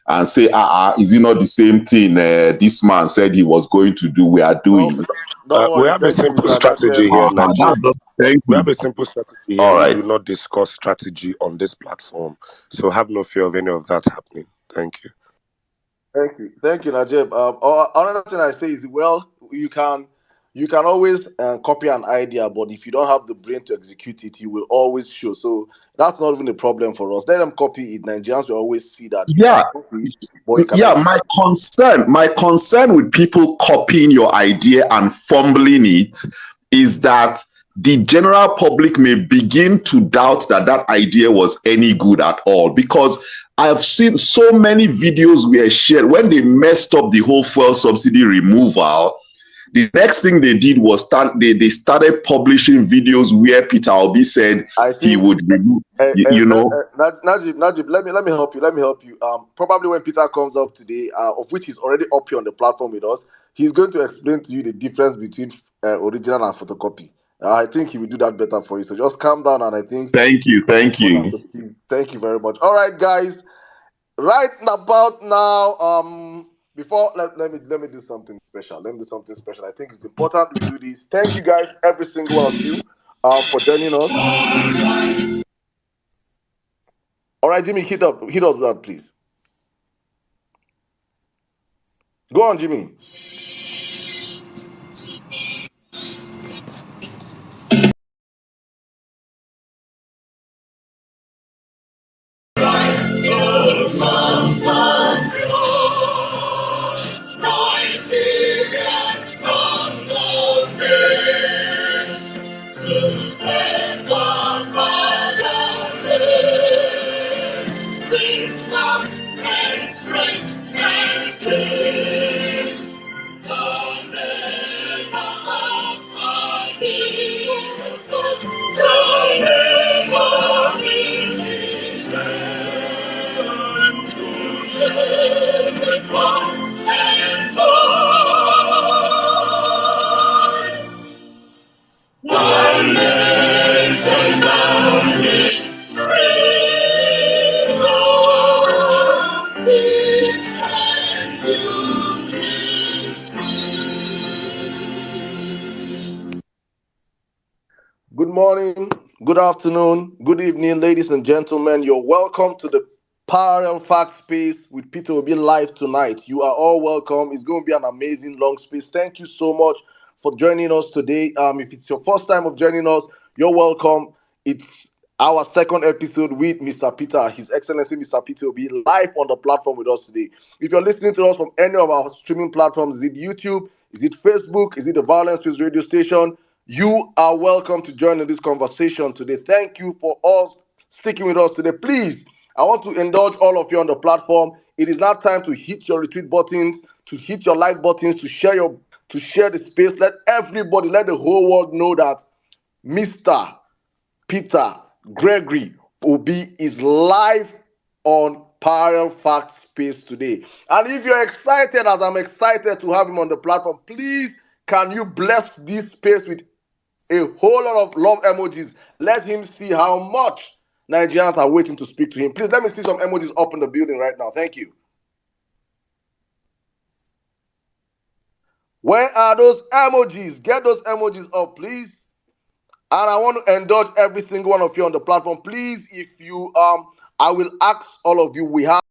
and say, is it not the same thing this man said he was going to do, we are doing? Don't worry. We have a simple strategy here, Nigeria. Thank We you. have a simple strategy here. All We right. do not discuss strategy on this platform. So have no fear of any of that happening. Thank you. Thank you, Najib. Another thing I say is, well, you can always copy an idea, but if you don't have the brain to execute it, you will always show. So that's not even a problem for us. Let them copy it. Nigerians will always see that. Yeah. Yeah, my concern with people copying your idea and fumbling it is that the general public may begin to doubt that that idea was any good at all, because I've seen so many videos were shared when they messed up the whole fuel subsidy removal. The next thing they did was they started publishing videos where Peter Obi said he would remove. Najib, let me help you. Probably when Peter comes up today, of which he's already up here on the platform with us, he's going to explain to you the difference between original and photocopy. I think he will do that better for you. So just calm down, and I think. Thank you. Thank you very much. All right, guys. Right about now, before let me do something special. I think it's important we do this. Thank you guys, every single one of you, for joining us. All right, Jimmy, hit us that, please. Go on, Jimmy. Good morning, good afternoon, good evening, ladies and gentlemen. You're welcome to the Parallel Fact Space with Peter Obi live tonight. You are all welcome. It's going to be an amazing long space. Thank you so much for joining us today. If it's your first time of joining us, you're welcome. It's our second episode with Mr. Peter, His Excellency Mr. Peter Obi, live on the platform with us today. If you're listening to us from any of our streaming platforms, is it YouTube, is it Facebook, is it the Violence Space radio station, you are welcome to join in this conversation today. Thank you for all sticking with us today. Please, I want to indulge all of you on the platform. It is now time to hit your retweet buttons, to hit your like buttons, to share the space. Let everybody, let the whole world know that Mr. Peter Gregory Obi is live on Parallel Fact Space today. And if you're excited, as I'm excited to have him on the platform, please can you bless this space with a whole lot of love emojis? Let him see how much Nigerians are waiting to speak to him. Please let me see some emojis up in the building right now. Thank you. Where are those emojis? Get those emojis up, please. And I want to indulge every single one of you on the platform. Please, if you I will ask all of you. We have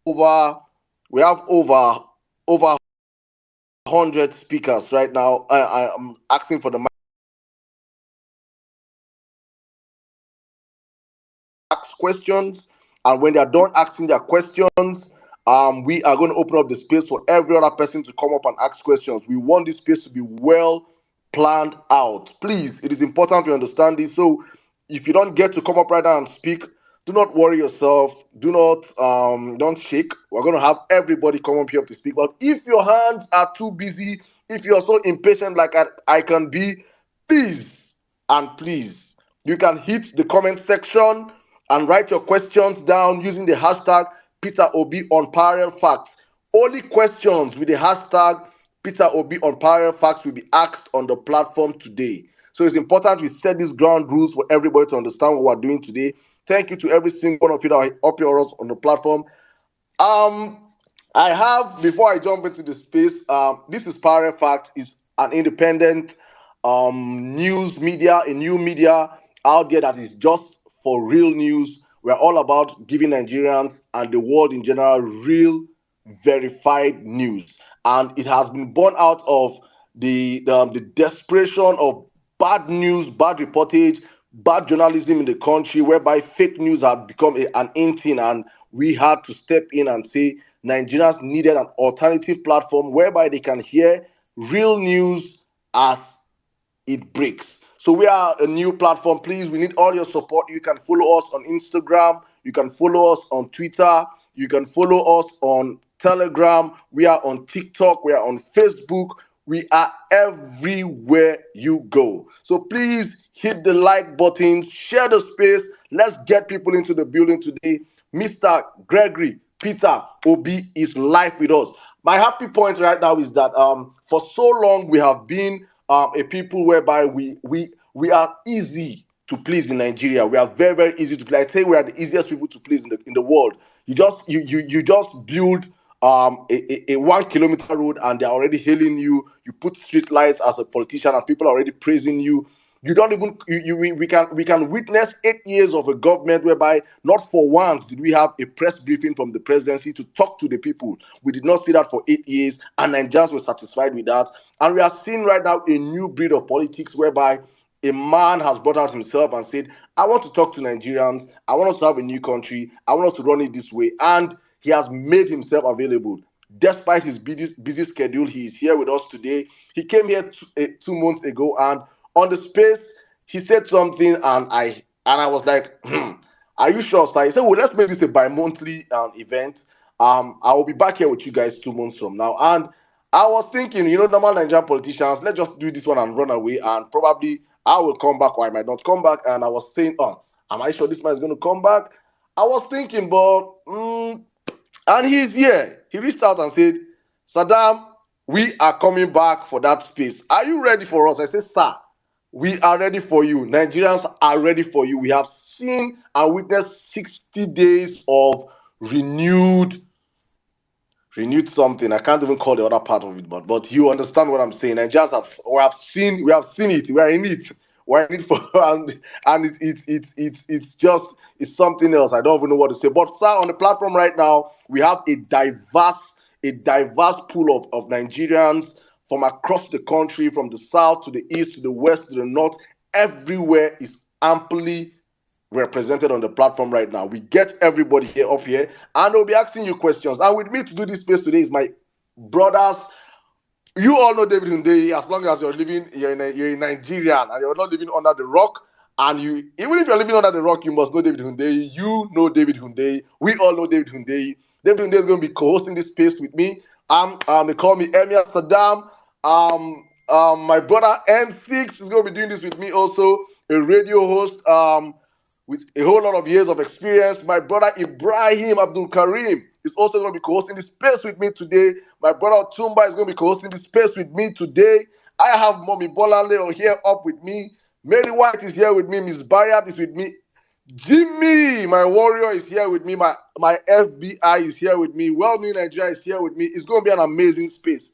over 100 speakers right now. I'm asking for the mic. Ask questions, and when they're done asking their questions, we are going to open up the space for every other person to come up and ask questions. We want this space to be well planned out. Please, it is important to understand this. So if you don't get to come up right now and speak, do not worry yourself. Do not don't shake. We're going to have everybody come up here to speak. But if your hands are too busy, if you're so impatient like I can be, please and please, you can hit the comment section and write your questions down using the hashtag Peter Obi on Parallel Facts. Only questions with the hashtag Peter Obi on Parallel Facts will be asked on the platform today. So it's important we set these ground rules for everybody to understand what we're doing today. Thank you to every single one of you that are up here on the platform. I have, before I jump into the space, this is Power Fact. It's an independent news media, a new media out there that is just for real news. We're all about giving Nigerians and the world in general real, verified news. And it has been born out of the desperation of bad news, bad reportage, bad journalism in the country, whereby fake news had become an in thing, and we had to step in and say Nigerians needed an alternative platform whereby they can hear real news as it breaks. So we are a new platform. Please, we need all your support. You can follow us on Instagram. You can follow us on Twitter. You can follow us on Telegram. We are on TikTok. We are on Facebook. We are everywhere you go. So please hit the like button, share the space. Let's get people into the building today. Mr. Gregory Peter Obi is live with us. My happy point right now is that for so long we have been a people whereby we are easy to please in Nigeria. We are very, very easy to please. I say we are the easiest people to please in the world. You just build a 1 kilometer road and they're already hailing you. You put street lights as a politician and people are already praising you. You don't even we can witness 8 years of a government whereby not for once did we have a press briefing from the presidency to talk to the people. We did not see that for 8 years, and Nigerians were satisfied with that. And we are seeing right now a new breed of politics whereby a man has brought out himself and said, I want to talk to Nigerians. I want us to have a new country. I want us to run it this way. And he has made himself available. Despite his busy schedule, he is here with us today. He came here 2 months ago, and on the space, he said something, and I was like, are you sure, sir? He said, well, let's make this a bi-monthly event. I will be back here with you guys 2 months from now. And I was thinking, normal Nigerian politicians, let's just do this one and run away, and probably I will come back or I might not come back. And I was saying, am I sure this man is going to come back? I was thinking, but, and he's here. He reached out and said, Saddam, we are coming back for that space. Are you ready for us? I said, sir, we are ready for you. Nigerians are ready for you. We have seen and witnessed 60 days of renewed something. I can't even call the other part of it, but you understand what I'm saying. Nigerians have seen it. We are in it. We're in it for and it's something else. I don't even know what to say. But sir, on the platform right now, we have a diverse pool of Nigerians from across the country, from the south to the east to the west to the north. Everywhere is amply represented on the platform right now. We get everybody here up here, and they'll be asking you questions. And with me to do this space today is my brothers. You all know David Hundeyi. As long as you're in Nigerian and you're not living under the rock, and even if you're living under the rock, you must know David Hundeyi. You know David Hundeyi. We all know David Hundeyi. David Hundeyi is going to be co-hosting this space with me. They call me Emir Saddam. My brother M6 is going to be doing this with me also, a radio host with a whole lot of years of experience. My brother Ibrahim Abdul Karim is also going to be co-hosting this space with me today. My brother Tumba is going to be co-hosting this space with me today. I have Mommy Bolanle here up with me. Mary White is here with me. Miss Barriat is with me. Jimmy, my warrior, is here with me. My FBI is here with me. Well-Me Nigeria is here with me. It's going to be an amazing space.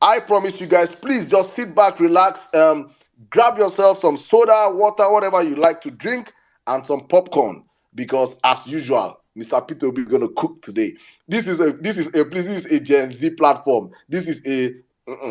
I promise you guys, please just sit back, relax, grab yourself some soda, water, whatever you like to drink, and some popcorn, because as usual, Mr. Peter Obi is going to cook today. This is a Gen Z platform. This is a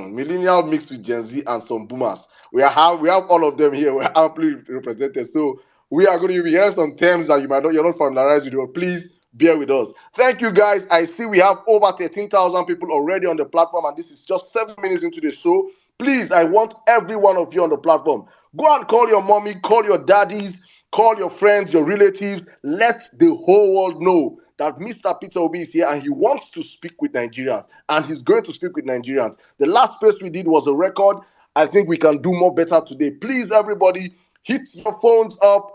millennial mixed with Gen Z and some boomers. We have all of them here. We're amply represented. So we are going to be hearing some terms that you're not familiarized with. But please bear with us. Thank you, guys. I see we have over 13,000 people already on the platform, and this is just 7 minutes into the show. Please, I want every one of you on the platform. Go and call your mommy, call your daddies, call your friends, your relatives. Let the whole world know that Mr. Peter Obi is here and he wants to speak with Nigerians, and he's going to speak with Nigerians. The last space we did was a record. I think we can do more better today. Please, everybody, hit your phones up,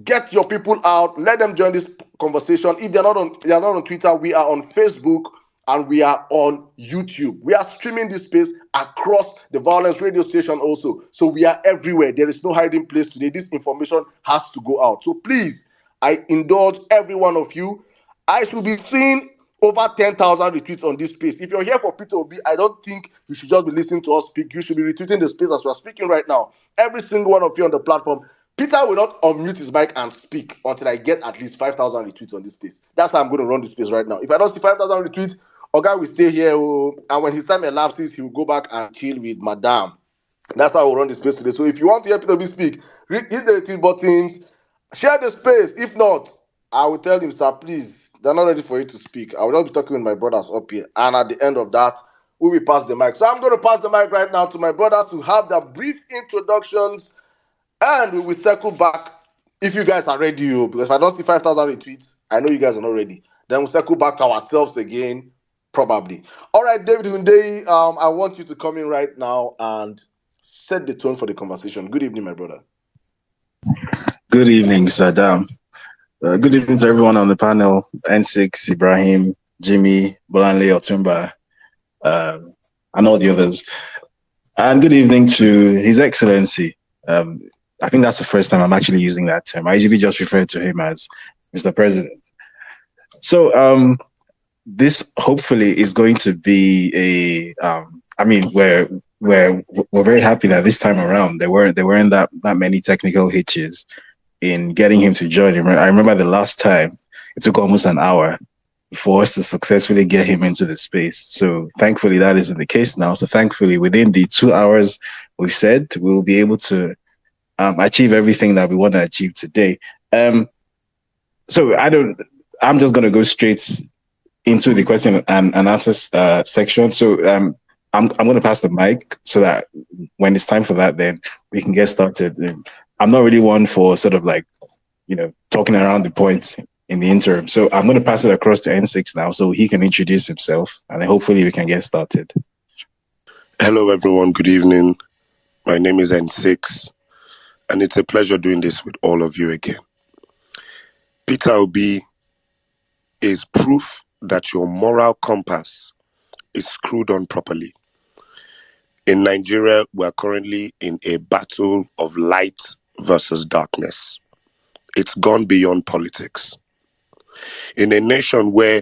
get your people out, let them join this conversation. If they're not on Twitter, we are on Facebook, and we are on YouTube. We are streaming this space across the Violence Radio station also. So we are everywhere. There is no hiding place today. This information has to go out. So please, I indulge every one of you. I should be seeing over 10,000 retweets on this space. If you're here for Peter Obi, I don't think you should just be listening to us speak. You should be retweeting the space as we're speaking right now. Every single one of you on the platform. Peter will not unmute his mic and speak until I get at least 5,000 retweets on this space. That's how I'm going to run this space right now. If I don't see 5,000 retweets, Oga will stay here, and when his time elapses, he will go back and chill with Madame. That's how we'll run the space today. So if you want to hear Peter B speak, hit the retweet buttons, share the space. If not, I will tell him, sir, please, they're not ready for you to speak. I will not be talking with my brothers up here. And at the end of that, we will pass the mic. So I'm going to pass the mic right now to my brothers to have their brief introductions, and we will circle back if you guys are ready. Because if I don't see 5,000 retweets, I know you guys are not ready. Then we'll circle back to ourselves again, probably. All right, David Hundeyi, I want you to come in right now and set the tone for the conversation. Good evening, my brother. Good evening, Saddam. Good evening to everyone on the panel. N6, Ibrahim, Jimmy, Bolanle, Otumba, and all the others. And good evening to His Excellency. I think that's the first time I'm actually using that term. I usually just refer to him as Mr. President. So this hopefully is going to be we're very happy that this time around there weren't that many technical hitches in getting him to join. I remember the last time it took almost an hour for us to successfully get him into the space. So thankfully that isn't the case now. So thankfully within the 2 hours we've said, we'll be able to achieve everything that we want to achieve today. So I'm just going to go straight into the question and answer section. So I'm going to pass the mic so that when it's time for that, then we can get started. I'm not really one for sort of like, talking around the points in the interim. So I'm going to pass it across to N6 now so he can introduce himself, and then hopefully we can get started. Hello, everyone. Good evening. My name is N6, and it's a pleasure doing this with all of you again. Peter Obi is proof that your moral compass is screwed on properly. In Nigeria, we are currently in a battle of light versus darkness. It's gone beyond politics. In a nation where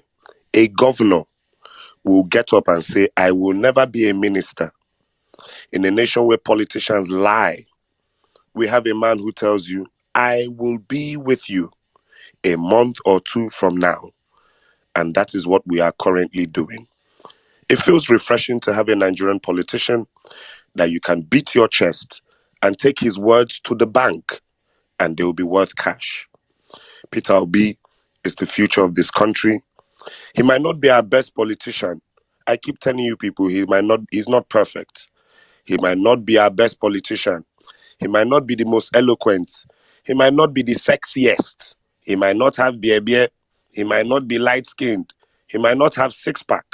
a governor will get up and say, I will never be a minister. In a nation where politicians lie, we have a man who tells you, I will be with you a month or two from now. And that is what we are currently doing. It feels refreshing to have a Nigerian politician that you can beat your chest and take his words to the bank and they will be worth cash. Peter Obi is the future of this country. He might not be our best politician. I keep telling you people, he's not perfect. He might not be our best politician. He might not be the most eloquent. He might not be the sexiest. He might not have beer. He might not be light-skinned. He might not have six-pack.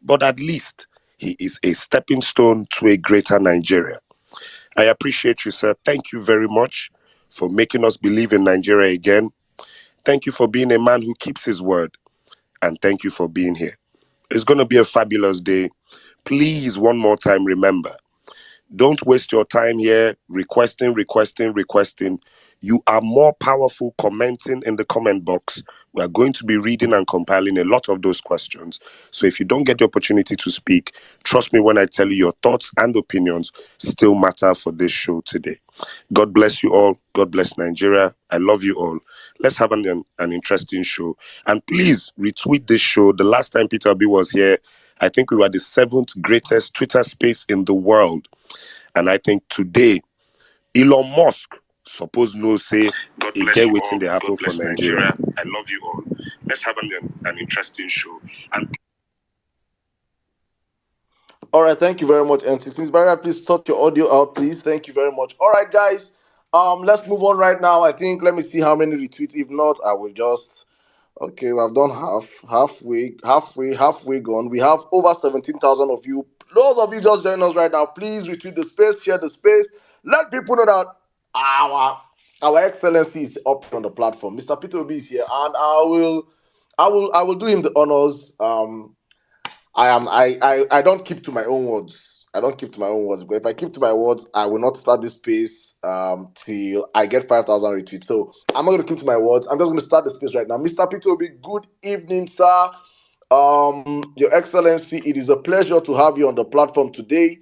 But at least he is a stepping stone to a greater Nigeria. I appreciate you, sir. Thank you very much for making us believe in Nigeria again. Thank you for being a man who keeps his word. And thank you for being here. It's going to be a fabulous day. Please, one more time, remember, don't waste your time here requesting. You are more powerful commenting in the comment box. We are going to be reading and compiling a lot of those questions. So if you don't get the opportunity to speak, trust me when I tell you your thoughts and opinions still matter for this show today. God bless you all. God bless Nigeria. I love you all. Let's have an interesting show. And please retweet this show. The last time Peter Obi was here, I think we were the 7th greatest Twitter space in the world. And I think today, Elon Musk suppose no say he get waiting they happen for Nigeria. I love you all. Let's have an interesting show. All right, thank you very much, N6. Please, Barry, please sort your audio out, please. Thank you very much. All right, guys, let's move on right now. I think, let me see how many retweets. If not, I will just... Okay, we've done halfway gone. We have over 17,000 of you. Those of you just joining us right now, please retweet the space, share the space. Let people know that our excellency is up on the platform. Mr. Peter Obi is here, and I will do him the honors. I don't keep to my own words. I don't keep to my own words. But if I keep to my words, I will not start this space till I get 5,000 retweets. So I'm not going to keep to my words. I'm just going to start the space right now. Mr. Peter Obi, good evening, sir. Your Excellency, it is a pleasure to have you on the platform today.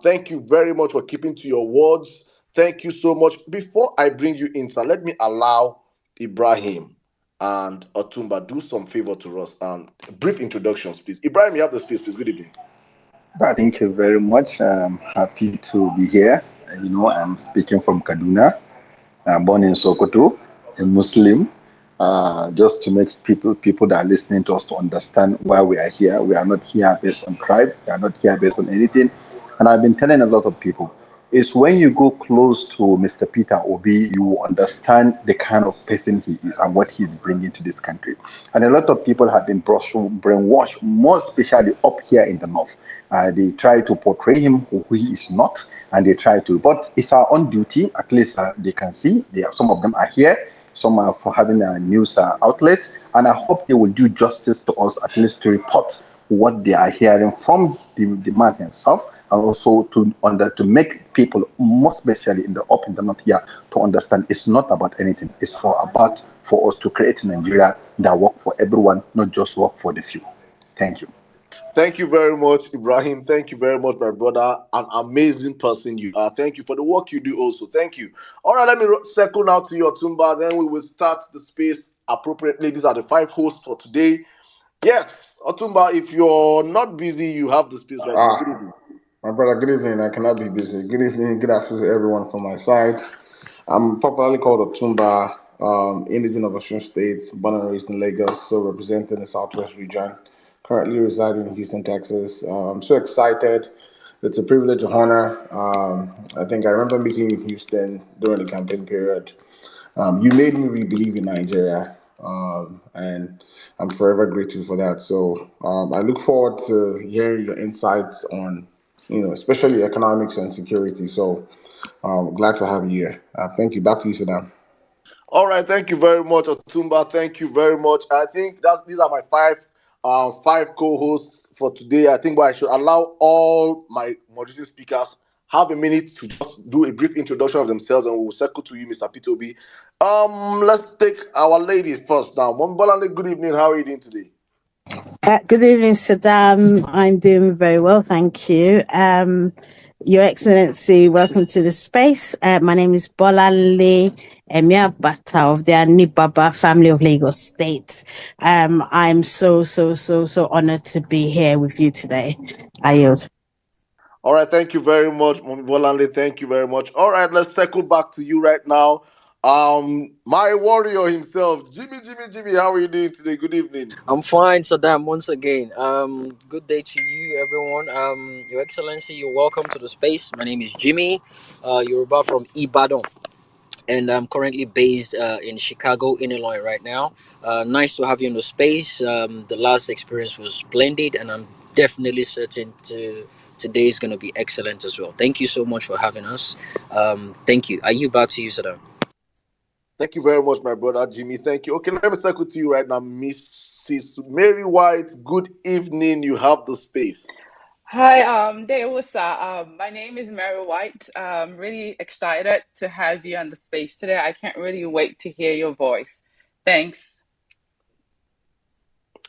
Thank you very much for keeping to your words. Thank you so much. Before I bring you in, sir, let me allow Ibrahim and Otumba do some favor to us and brief introductions, please. Ibrahim, you have the space, please. Good evening. Thank you very much. I'm happy to be here. I'm speaking from Kaduna. I'm born in Sokoto, a Muslim. Just to make people that are listening to us to understand why we are here. We are not here based on tribe. We are not here based on anything. And I've been telling a lot of people, it's when you go close to Mr. Peter Obi, you understand the kind of person he is and what he's bringing to this country. And a lot of people have been brainwashed, more especially up here in the north. They try to portray him who he is not, and they try to. But it's our own duty. At least they can see. Some of them are here. Some are for having a news outlet, and I hope they will do justice to us. At least to report what they are hearing from the man himself, and also to make people, more especially in the north here, to understand it's not about anything. It's for us to create a Nigeria that work for everyone, not just work for the few. Thank you. Thank you very much, Ibrahim. Thank you very much, my brother. An amazing person you are. Thank you for the work you do also. Thank you. All right, let me circle now to your Tumba. Then we will start the space appropriately. These are the 5 hosts for today. Yes, Otumba, if you're not busy, you have the space right now. Good evening. My brother, good evening. I cannot be busy. Good evening, good afternoon to everyone from my side. I'm popularly called Otumba, indigenous of Osun State, born and raised in Lagos, so representing the Southwest region. Currently residing in Houston, Texas. I'm so excited. It's a privilege and honor. I think I remember meeting you in Houston during the campaign period. You made me really believe in Nigeria, and I'm forever grateful for that. So I look forward to hearing your insights on, especially economics and security. So glad to have you here. Thank you. Back to you, Saddam. All right, thank you very much, Otumba. Thank you very much. I think these are my five co-hosts for today. I think I should allow all my moderating speakers have a minute to just do a brief introduction of themselves, and we will circle to you, Mr. Pitobi. Let's take our ladies first now. Mombolale, good evening. How are you doing today? Good evening, Saddam. I'm doing very well, thank you. Your Excellency, welcome to the space. My name is Bolanle Emia Bata of the Anibaba family of Lagos State. I'm so honored to be here with you today. I yield. All right, thank you very much, Bolanle. Thank you very much. All right, let's circle back to you right now. My warrior himself, Jimmy, how are you doing today? Good evening. I'm fine, Saddam. Once again, good day to you, everyone. Your Excellency, you're welcome to the space. My name is Jimmy, Yoruba from Ibadan, and I'm currently based in Chicago, Illinois, right now. Nice to have you in the space. The last experience was splendid, and I'm definitely certain today is going to be excellent as well. Thank you so much for having us. Thank you. Are you back to you, Saddam? Thank you very much, my brother Jimmy. Thank you. Okay, let me circle to you right now, Mrs. Mary White. Good evening. You have the space. Hi, Dewasa. My name is Mary White. I'm really excited to have you on the space today. I can't really wait to hear your voice. Thanks.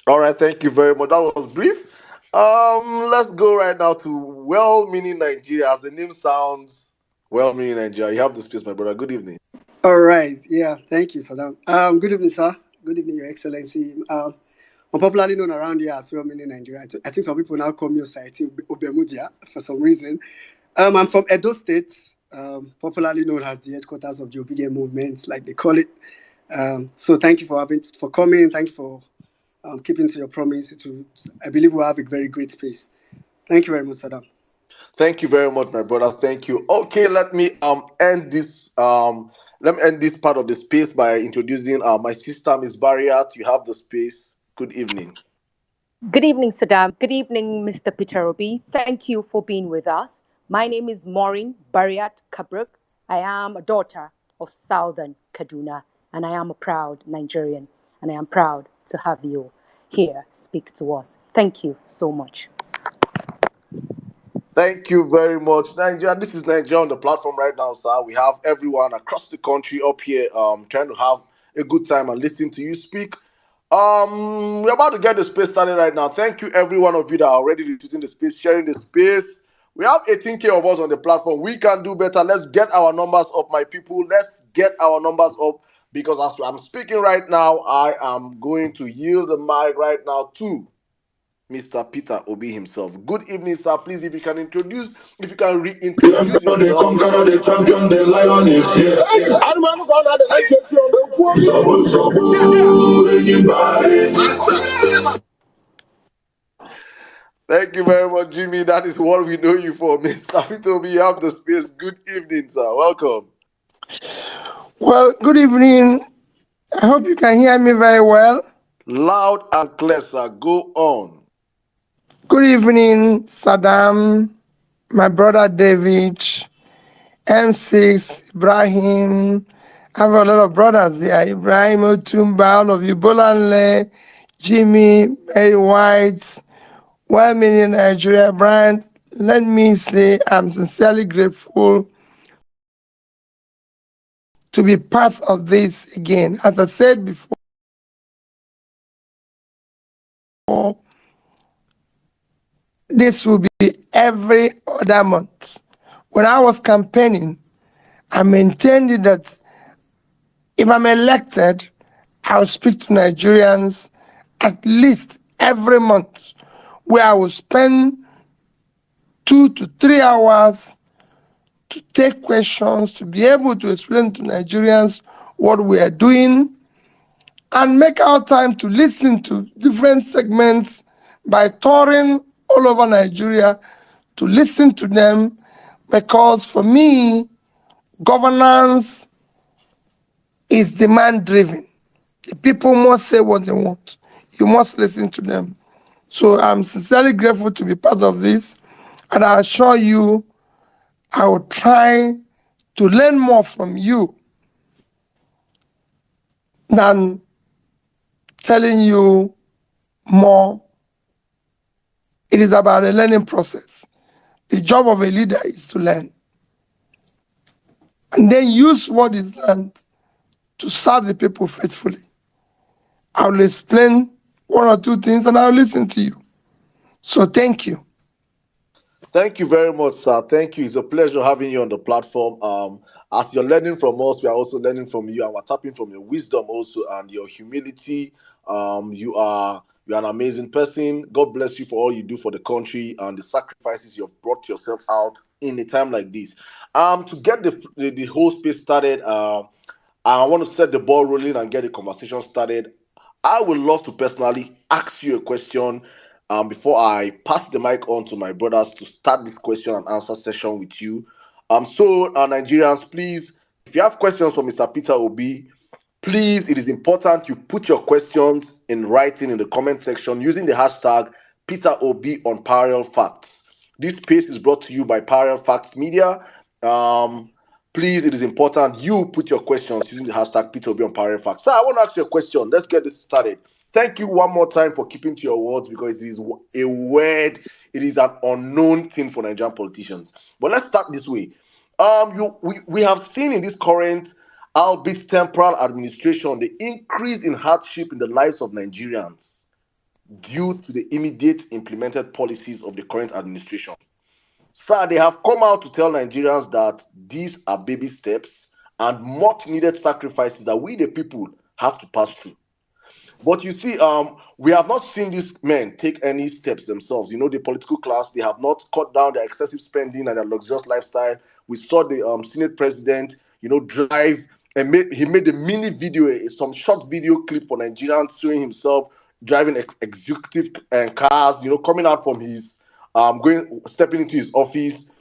All right, thank you very much. That was brief. Let's go right now to well-meaning Nigeria. As the name sounds, well-meaning Nigeria. You have the space, my brother. Good evening. All right. Yeah. Thank you, Saddam. Good evening, sir. Good evening, Your Excellency. I'm popularly known around here as well, meaning Nigeria. I think some people now call me Osaiti Obemudia for some reason. I'm from Edo State, popularly known as the headquarters of the Obedient Movement, like they call it. So thank you for coming. Thank you for keeping to your promise. I believe we'll have a very great space. Thank you very much, Saddam. Thank you very much, my brother. Thank you. Okay, let me end this part of the space by introducing my sister, Miss Barriat. You have the space. Good evening. Good evening, Saddam. Good evening, Mr. Peter Obi. Thank you for being with us. My name is Maureen Barriat Kabruk. I am a daughter of Southern Kaduna, and I am a proud Nigerian, and I am proud to have you here speak to us. Thank you so much. Thank you very much, Nigeria. This is Nigeria on the platform right now, sir. We have everyone across the country up here, trying to have a good time and listening to you speak. We're about to get the space started right now. Thank you, every one of you that are already using the space, sharing the space. We have 18K of us on the platform. We can do better. Let's get our numbers up, my people. Let's get our numbers up, because as I'm speaking right now, I am going to yield the mic right now to Mr. Peter Obi himself. Good evening, sir. Please, if you can reintroduce yourself. Conqueror, the champion, the lion is here. Thank you very much, Jimmy. That is what we know you for. Mr. Peter Obi, you have the space. Good evening, sir. Welcome. Well, good evening. I hope you can hear me very well. Loud and clear, sir. Go on. Good evening, Saddam, my brother David, M6, Ibrahim. I have a lot of brothers there. Ibrahim Otumba, all of you, Bolanle, Jimmy, Mary White, well-meaning Nigeria brand. Let me say I'm sincerely grateful to be part of this again. As I said before, this will be every other month. When I was campaigning, I maintained that if I'm elected, I'll speak to Nigerians at least every month, where I will spend 2 to 3 hours to take questions, to be able to explain to Nigerians what we are doing, and make our time to listen to different segments by touring all over Nigeria to listen to them, because for me, governance is demand-driven. The people must say what they want. You must listen to them. So I'm sincerely grateful to be part of this, and I assure you, I will try to learn more from you than telling you more. It is about a learning process. The job of a leader is to learn, and then use what is learned to serve the people faithfully. I will explain 1 or 2 things and I'll listen to you. So thank you. Thank you very much, sir. Thank you. It's a pleasure having you on the platform. As you're learning from us, we are also learning from you, and we're tapping from your wisdom also and your humility. You are an amazing person. God bless you for all you do for the country and the sacrifices you've brought yourself out in a time like this. To get the whole space started, I want to set the ball rolling and get the conversation started. I would love to personally ask you a question before I pass the mic on to my brothers to start this question and answer session with you. So Nigerians, please, if you have questions for Mr. Peter Obi, please, it is important you put your questions in writing in the comment section using the hashtag Peter Obi on Parallel Facts. This space is brought to you by Parallel Facts Media. Please, it is important you put your questions using the hashtag Peter Obi on Parallel Facts. So I want to ask you a question. Let's get this started. Thank you one more time for keeping to your words, because it is a word, it is an unknown thing for Nigerian politicians. But let's start this way. We have seen in this current, albeit temporal administration, the increase in hardship in the lives of Nigerians due to the immediate implemented policies of the current administration. Sir, they have come out to tell Nigerians that these are baby steps and much needed sacrifices that we the people have to pass through. But you see, we have not seen these men take any steps themselves. You know, the political class, they have not cut down their excessive spending and their luxurious lifestyle. We saw the Senate president, drive, and he made a mini video, some short video clip for Nigerians showing himself driving executive cars, coming out from his, stepping into his office.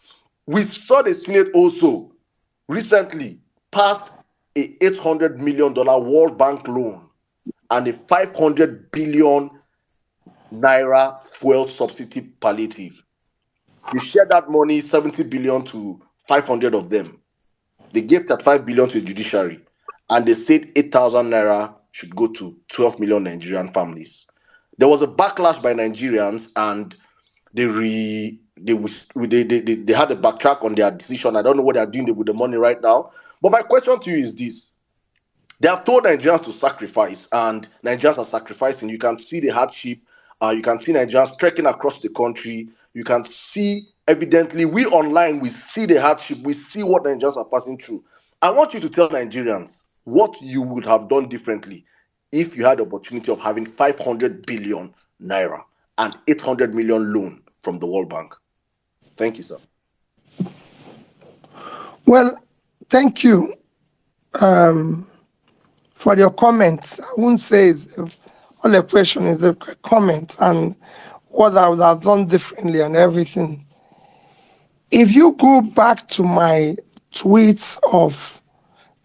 We saw the Senate also recently pass a $800 million World Bank loan and a 500 billion naira fuel subsidy palliative. They shared that money, 70 billion to 500 of them. They gave that 5 billion to the judiciary, and they said 8,000 naira should go to 12 million Nigerian families. there was a backlash by Nigerians, and they had a backtrack on their decision. I don't know what they're doing with the money right now. But my question to you is this. They have told Nigerians to sacrifice, and Nigerians are sacrificing. You can see the hardship. You can see Nigerians trekking across the country. You can see, evidently, we online, we see the hardship. We see what Nigerians are passing through. I want you to tell Nigerians what you would have done differently if you had the opportunity of having 500 billion naira and 800 million loan from the World Bank. Thank you, sir. Well, thank you for your comments. I wouldn't say it's all the question is a comment and what I would have done differently and everything. If you go back to my tweets of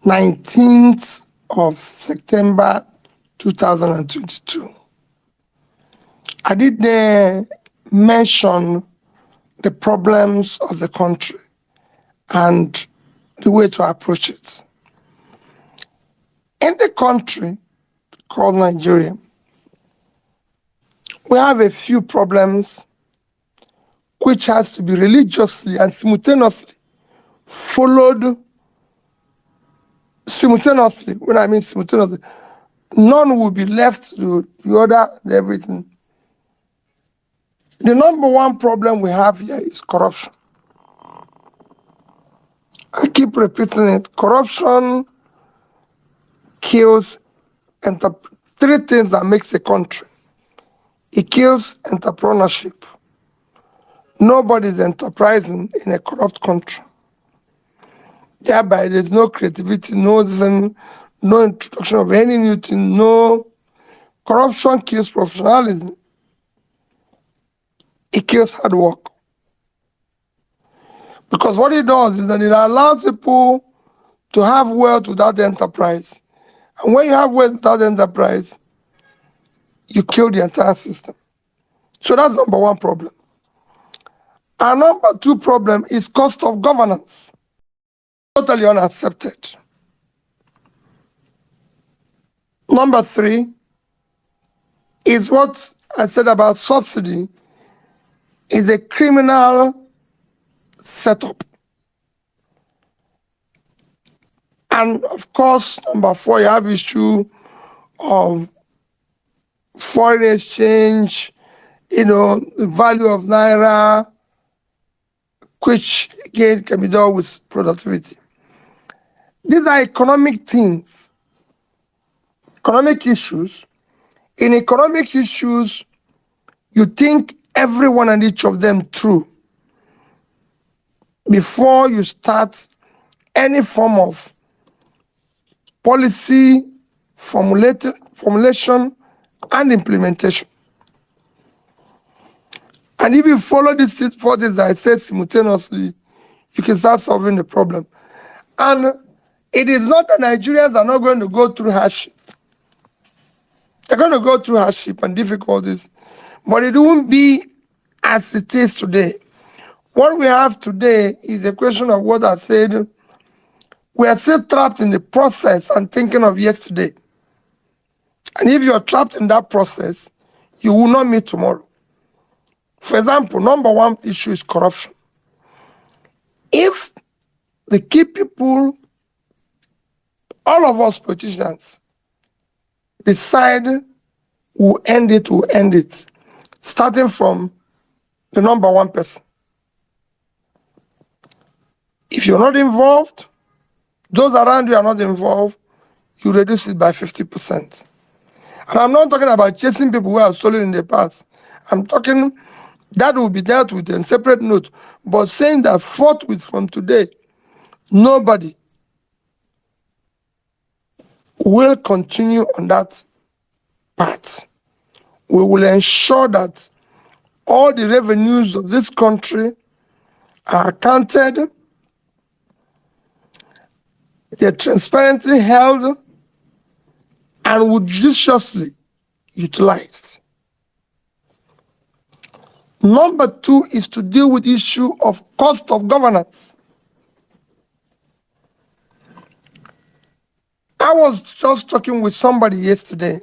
19th of September 2022, I did mention the problems of the country and the way to approach it. In the country called Nigeria, we have a few problems which has to be religiously and simultaneously followed simultaneously. When I mean simultaneously, none will be left to the other and everything. The number one problem we have here is corruption. I keep repeating it. Corruption kills three things that makes a country. It kills entrepreneurship. Nobody is enterprising in a corrupt country. Thereby, there's no creativity, no introduction of any new thing, no. Corruption kills professionalism. It kills hard work. Because what it does is that it allows people to have wealth without enterprise. And when you have wealth without enterprise, you kill the entire system. So that's number one problem. Our number two problem is cost of governance. Totally unaccepted. Number three is what I said about subsidy is a criminal setup. And of course, number four, you have issue of foreign exchange, the value of naira, which again can be done with productivity. These are economic things, economic issues. In economic issues, you think every one and each of them through before you start any form of policy formulation and implementation. And if you follow these four things that I said simultaneously, you can start solving the problem. And it is not that Nigerians are not going to go through hardship. They're going to go through hardship and difficulties, but it won't be as it is today. What we have today is a question of what I said. We are still trapped in the process and thinking of yesterday. And if you're trapped in that process, you will not meet tomorrow. For example, number one issue is corruption. If the key people, all of us politicians, decide we'll end it, starting from the number one person. If you're not involved, those around you are not involved, you reduce it by 50%. And I'm not talking about chasing people who have stolen in the past. I'm talking that will be dealt with in separate note, but saying that forthwith from today, nobody will continue on that path. We will ensure that all the revenues of this country are accounted, they're transparently held, and would judiciously utilized. Number two is to deal with the issue of cost of governance. I was just talking with somebody yesterday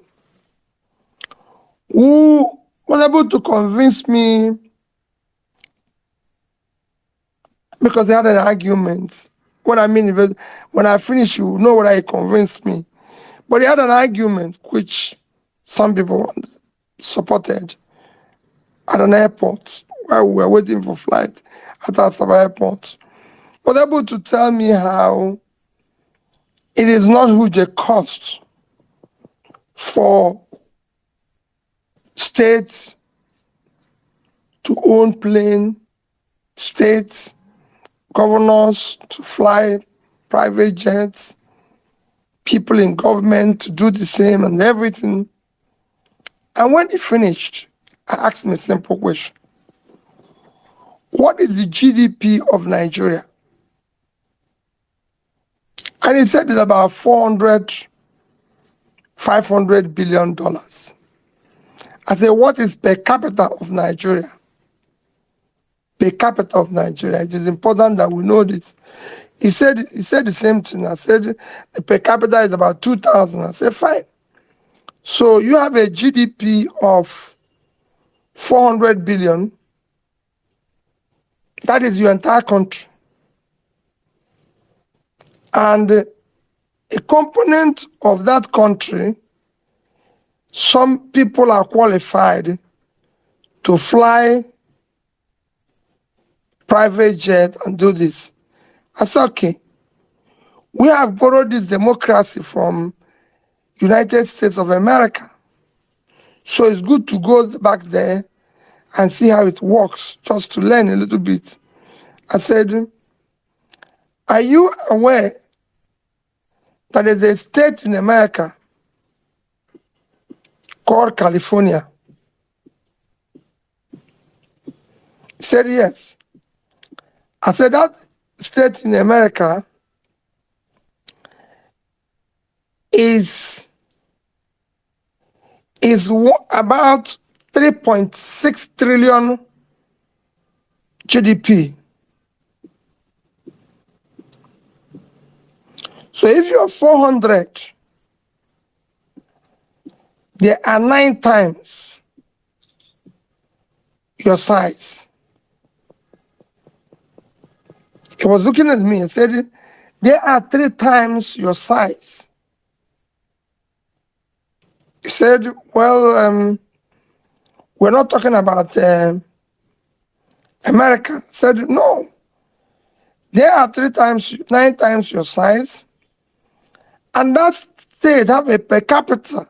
who was able to convince me because they had an argument. What I mean is, when I finish, you know what he convinced me. But he had an argument which some people supported at an airport while we were waiting for flight at Asaba Airport. Was able to tell me how it is not huge a cost for states to own plane, states, governors to fly private jets, people in government to do the same and everything. And when he finished, I asked him a simple question. What is the GDP of Nigeria? And he said it's about $400, $500 billion. I said, what is per capita of Nigeria? Per capita of Nigeria. It is important that we know this. He said the same thing. I said the per capita is about 2,000. I said, fine. So you have a GDP of 400 billion. That is your entire country. And a component of that country, some people are qualified to fly private jet and do this. I said, okay, we have borrowed this democracy from United States of America. So it's good to go back there and see how it works, just to learn a little bit. I said, are you aware that there's a state in America called California? He said, yes. I said, that state in America is about 3.6 trillion GDP. So if you're 400, there are 9 times your size. He was looking at me and said, there are 3 times your size. He said, well, we're not talking about America. I said, no. There are 9 times your size. And that state have a per capita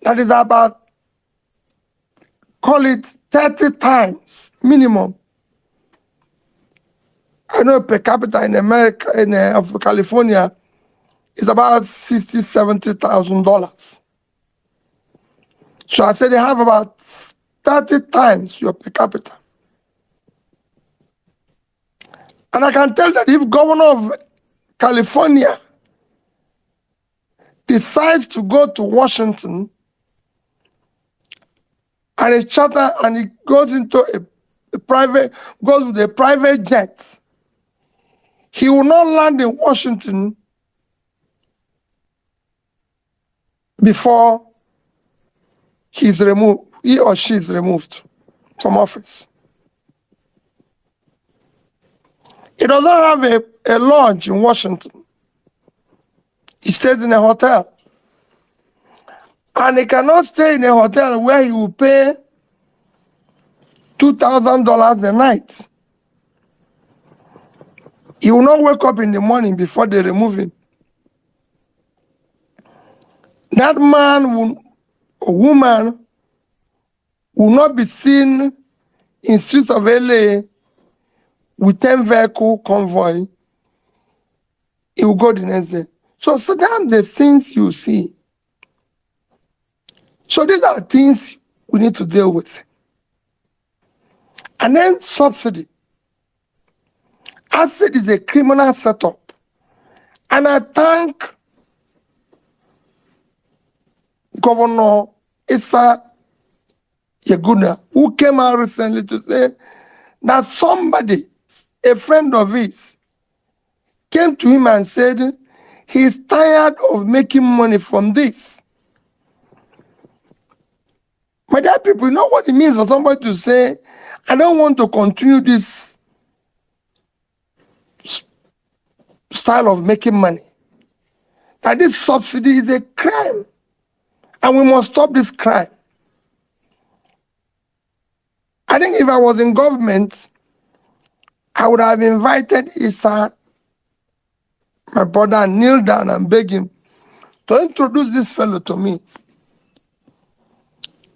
that is about, call it 30 times minimum. I know per capita in America, of California, is about $60,000, $70,000. So I said they have about 30 times your per capita. And I can tell that if governor of California decides to go to Washington and he charter and he goes into goes with a private jet, he will not land in Washington before he or she is removed from office. He does not have a lodge in Washington. He stays in a hotel. And he cannot stay in a hotel where he will pay $2,000 a night. He will not wake up in the morning before they remove him. That man or woman will not be seen in streets of LA with 10 vehicle convoy. He will go the next day. So sometimes the things you see. So these are things we need to deal with. And then subsidy. Asset is a criminal setup. And I thank Governor Issa Yaguna, who came out recently to say that somebody, a friend of his, came to him and said he's tired of making money from this. My dear people, you know what it means for somebody to say, I don't want to continue this style of making money. That this subsidy is a crime. And we must stop this crime. I think if I was in government, I would have invited Issa, my brother, and kneel down and beg him to introduce this fellow to me.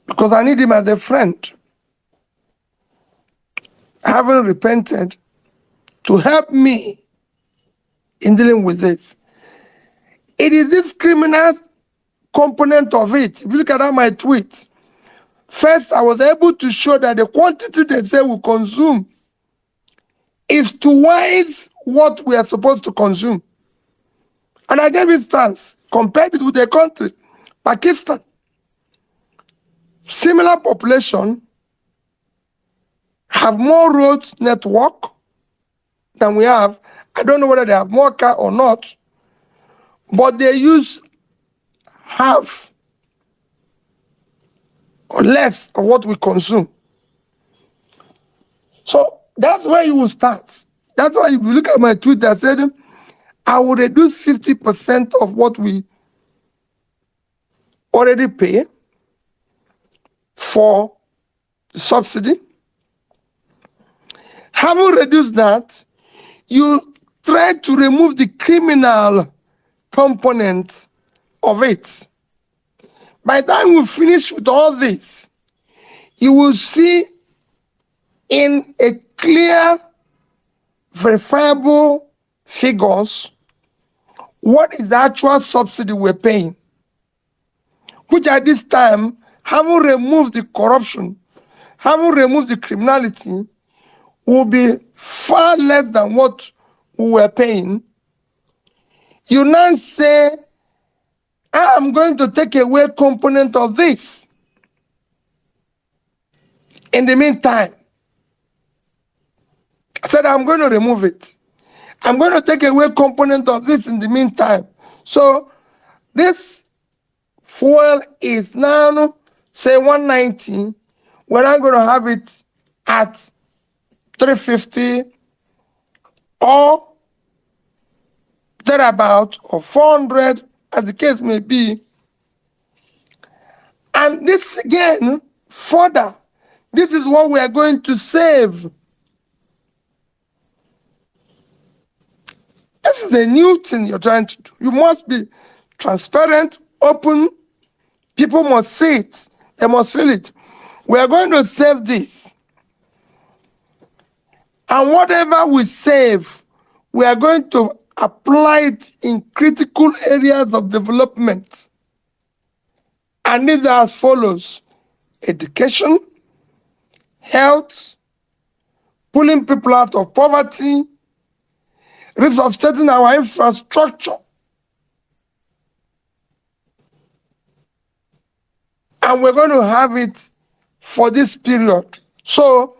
Because I need him as a friend. I haven't repented to help me in dealing with this. It is this criminal component of it. If you look at my tweet, first I was able to show that the quantity they say we consume is twice what we are supposed to consume. And I gave instance, compared it with a country, Pakistan. Similar population have more road network than we have. I don't know whether they have more car or not, but they use half or less of what we consume. So that's where you will start. That's why if you look at my tweet, I said, I will reduce 50% of what we already pay for the subsidy. Having reduced that, you try to remove the criminal component of it. By the time we finish with all this, you will see in a clear, verifiable figures what is the actual subsidy we're paying, which at this time, having removed the corruption, having removed the criminality, will be far less than what we were paying. You now say, I'm going to take away component of this. In the meantime, I said, I'm going to remove it. I'm going to take away component of this in the meantime. So this fuel is now, say, 190. We're not going to have it at 350 or thereabout, or 400, as the case may be. And this again, further, this is what we are going to save. This is a new thing you're trying to do. You must be transparent, open. People must see it. They must feel it. We are going to save this. And whatever we save, we are going to apply it in critical areas of development. And these are as follows: education, health, pulling people out of poverty, resuscitating our infrastructure. And we're going to have it for this period. So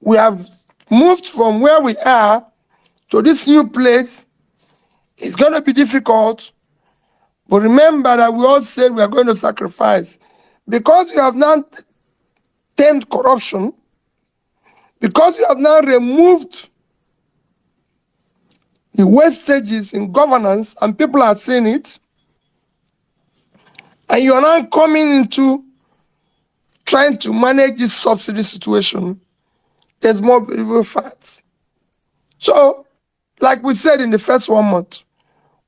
we have moved from where we are to this new place. It's going to be difficult, but remember that we all said we are going to sacrifice. Because we have now tamed corruption, because we have now removed the wastages in governance and people are seeing it, and you are now coming into trying to manage this subsidy situation, there's more variable facts. So, like we said in the first 1 month,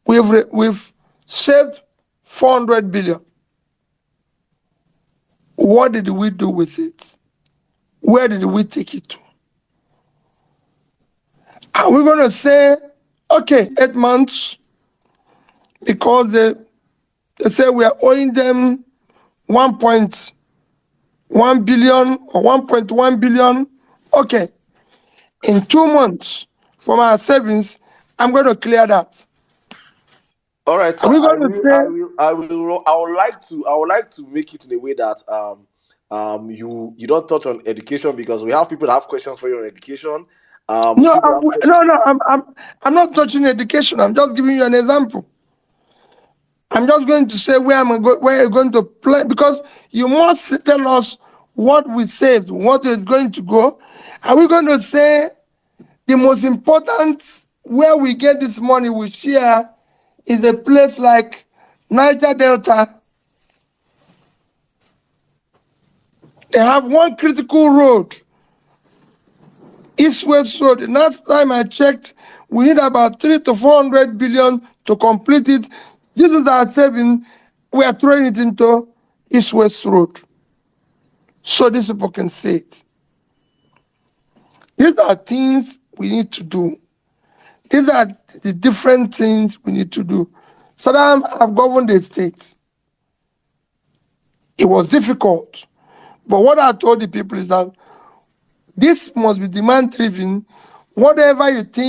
we've saved 400 billion. What did we do with it? Where did we take it to? Are we going to say, okay, 8 months, because they say we are owing them 1.1 billion or 1.1 billion? Okay, in 2 months from our savings, I'm going to clear that. All right. So Are we going to say? I would like to make it in a way that you don't touch on education, because we have people that have questions for you on education. I'm not touching education. I'm just giving you an example. I'm just going to say where you're going to play, because you must tell us what we saved, what is going to go. Are we going to say the most important where we get this money we share is a place like Niger Delta? They have one critical road, East-West Road. The last time I checked, we need about 300 to 400 billion to complete it. This is our saving. We are throwing it into East-West Road, so these people can see it. These are things we need to do. These are the different things we need to do. Saddam have governed the state. It was difficult. But what I told the people is that this must be demand-driven. Whatever you think